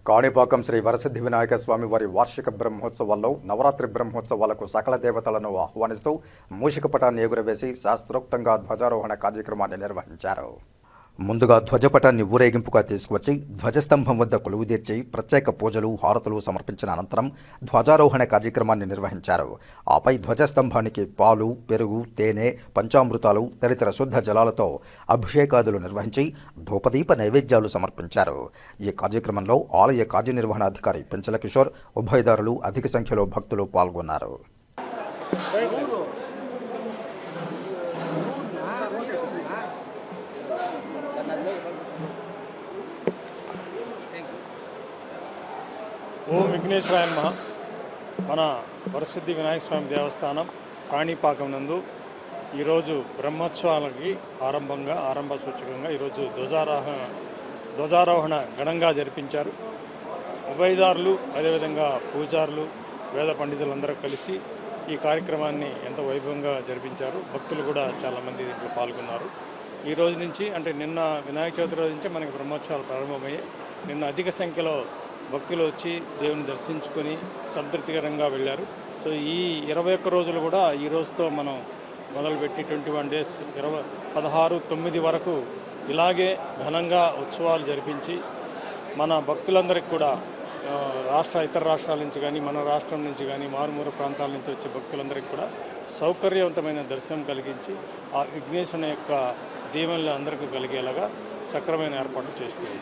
కాణిపాకం శ్రీ వరసిద్ధి వినాయక స్వామి వారి వార్షిక బ్రహ్మోత్సవాల్లో నవరాత్రి బ్రహ్మోత్సవాలకు సకల దేవతలను ఆహ్వానిస్తూ మూషికపటాన్ని ఎగురవేసి శాస్త్రోక్తంగా ధ్వజారోహణ కార్యక్రమాన్ని నిర్వహించారు. ముందుగా ధ్వజపటాన్ని ఊరేగింపుగా తీసుకువచ్చి ధ్వజస్తంభం వద్ద కొలువుదీర్చి ప్రత్యేక పూజలు హారతులు సమర్పించిన అనంతరం ధ్వజారోహణ కార్యక్రమాన్ని నిర్వహించారు. ఆపై ధ్వజస్తంభానికి పాలు, పెరుగు, తేనె, పంచామృతాలు తదితర శుద్ధ జలాలతో అభిషేకాదులు నిర్వహించి ధూపదీప నైవేద్యాలు సమర్పించారు. ఈ కార్యక్రమంలో ఆలయ కార్యనిర్వహణాధికారి పెంచల కిషోర్, ఉభయదారులు, అధిక సంఖ్యలో భక్తులు పాల్గొన్నారు. ఓం విఘ్నేశ్వరాయ నమః. మన వరసిద్ధి వినాయక స్వామి దేవస్థానం కాణిపాకం నందు ఈరోజు బ్రహ్మోత్సవాలకి ఆరంభ సూచకంగా ఈరోజు ధ్వజారోహణ ఘనంగా జరిపించారు. ఉభయదారులు, అదేవిధంగా పూజారులు, వేద పండితులందరూ కలిసి ఈ కార్యక్రమాన్ని ఎంతో వైభవంగా జరిపించారు. భక్తులు కూడా చాలామంది దీంట్లో పాల్గొన్నారు. ఈ రోజు నుంచి అంటే నిన్న వినాయక చవితి రోజు నుంచి మనకి బ్రహ్మోత్సవాలు ప్రారంభమయ్యాయి. నిన్న అధిక సంఖ్యలో భక్తులు వచ్చి దేవుని దర్శించుకొని సంతృప్తికరంగా వెళ్ళారు. సో ఈ 21 రోజులు కూడా ఈ రోజుతో మనం మొదలుపెట్టి 21 డేస్ 16/9 వరకు ఇలాగే ఘనంగా ఉత్సవాలు జరిపించి మన భక్తులందరికీ కూడా ఇతర రాష్ట్రాల నుంచి కానీ మన రాష్ట్రం నుంచి కానీ మారుమూల ప్రాంతాల నుంచి వచ్చే భక్తులందరికీ కూడా సౌకర్యవంతమైన దర్శనం కలిగించి ఆ విఘ్నేశ్వరుని యొక్క దీవెనలు అందరికీ కలిగేలాగా సక్రమైన ఏర్పాట్లు చేస్తుంది.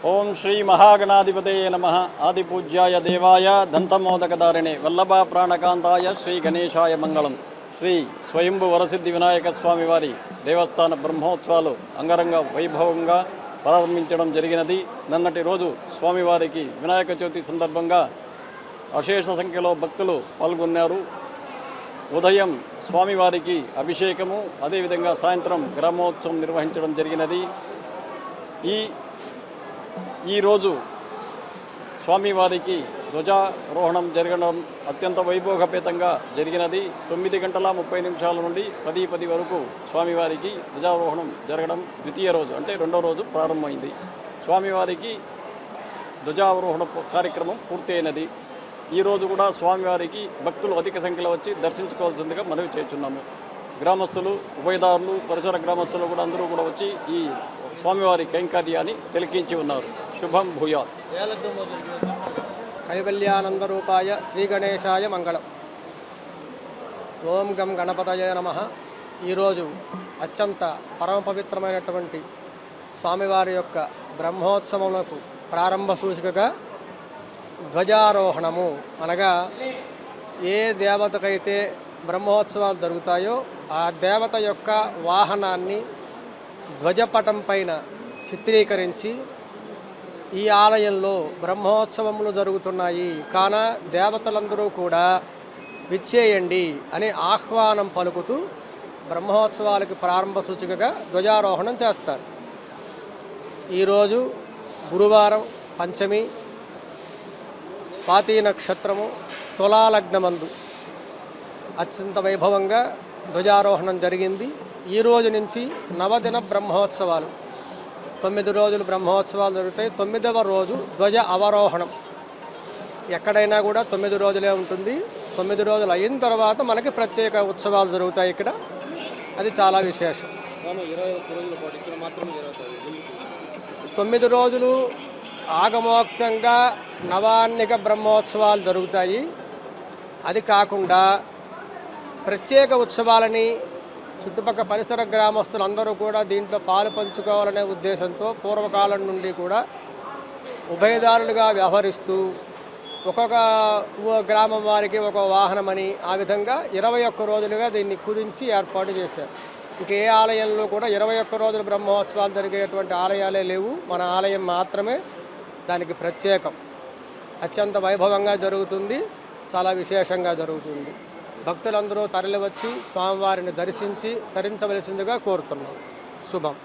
ఓం శ్రీ మహాగణాధిపతయే నమః. ఆదిపూజ్యాయ దేవాయ దంతమోదకదారిణే వల్లభా ప్రాణకాంతాయ శ్రీ గణేశాయ మంగళం. శ్రీ స్వయంభు వరసిద్ధి వినాయక స్వామి వారి దేవస్థాన బ్రహ్మోత్సవాలు అంగరంగ వైభవంగా ప్రారంభించడం జరిగినది. నిన్నటి రోజు స్వామివారికి వినాయక చవితి సందర్భంగా అశేష సంఖ్యలో భక్తులు పాల్గొన్నారు. ఉదయం స్వామివారికి అభిషేకము, అదేవిధంగా సాయంత్రం గ్రామోత్సవం నిర్వహించడం జరిగినది. ఈరోజు స్వామివారికి ధ్వజారోహణం జరగడం అత్యంత వైభోగపేతంగా జరిగినది. 9:30 నుండి 10:10 వరకు స్వామివారికి ధ్వజారోహణం జరగడం ద్వితీయ రోజు అంటే రెండో రోజు ప్రారంభమైంది. స్వామివారికి ధ్వజారోహణ కార్యక్రమం పూర్తయినది. ఈరోజు కూడా స్వామివారికి భక్తులు అధిక సంఖ్యలో వచ్చి దర్శించుకోవాల్సిందిగా మనవి చేస్తున్నాము. గ్రామస్తులు, ఉభయదారులు, పరిసర గ్రామస్తులు కూడా అందరూ కూడా వచ్చి ఈ స్వామివారి కైంకర్యాన్ని తిలకించి ఉన్నారు. శుభం భూయాత్. కైవల్యానంద రూపాయ శ్రీ గణేశాయ మంగళం. ఓం గం గణపతయ నమః. ఈరోజు అత్యంత పరమ పవిత్రమైనటువంటి స్వామివారి యొక్క బ్రహ్మోత్సవములకు ప్రారంభ సూచికగా ధ్వజారోహణము అనగా ఏ దేవతకైతే బ్రహ్మోత్సవాలు జరుగుతాయో ఆ దేవత యొక్క వాహనాన్ని ధ్వజపటం పైన చిత్రీకరించి ఈ ఆలయంలో బ్రహ్మోత్సవములు జరుగుతున్నాయి కాన దేవతలందరూ కూడా విచ్చేయండి అని ఆహ్వానం పలుకుతూ బ్రహ్మోత్సవాలకు ప్రారంభ సూచికగా ధ్వజారోహణం చేస్తారు. ఈరోజు గురువారం పంచమి, స్వాతి నక్షత్రము, తులాలగ్నమందు అత్యంత వైభవంగా ధ్వజారోహణం జరిగింది. ఈ రోజు నుంచి నవదిన బ్రహ్మోత్సవాలు 9 రోజులు బ్రహ్మోత్సవాలు జరుగుతాయి. 9వ రోజు ధ్వజ అవరోహణం. ఎక్కడైనా కూడా 9 రోజులే ఉంటుంది. 9 రోజులు అయిన తర్వాత మనకి ప్రత్యేక ఉత్సవాలు జరుగుతాయి ఇక్కడ. అది చాలా విశేషం. 9 రోజులు ఆగమోక్తంగా నవాన్నిక బ్రహ్మోత్సవాలు జరుగుతాయి. అది కాకుండా ప్రత్యేక ఉత్సవాలని చుట్టుపక్కల పరిసర గ్రామస్తులందరూ కూడా దీంట్లో పాలు పంచుకోవాలనే ఉద్దేశంతో పూర్వకాలం నుండి కూడా ఉభయదారులుగా వ్యవహరిస్తూ ఒక్కొక్క గ్రామం వారికి ఒక వాహనమని ఆ విధంగా 21 రోజులుగా దీన్ని కుదించి ఏర్పాటు చేశారు. ఇంక ఏ ఆలయంలో కూడా 21 రోజుల బ్రహ్మోత్సవాలు జరిగేటువంటి ఆలయాలే లేవు. మన ఆలయం మాత్రమే దానికి ప్రత్యేకం. అత్యంత వైభవంగా జరుగుతుంది, చాలా విశేషంగా జరుగుతుంది. భక్తులందరూ తరలివచ్చి స్వామివారిని దర్శించి తరించవలసిందిగా కోరుతున్నాం. శుభం.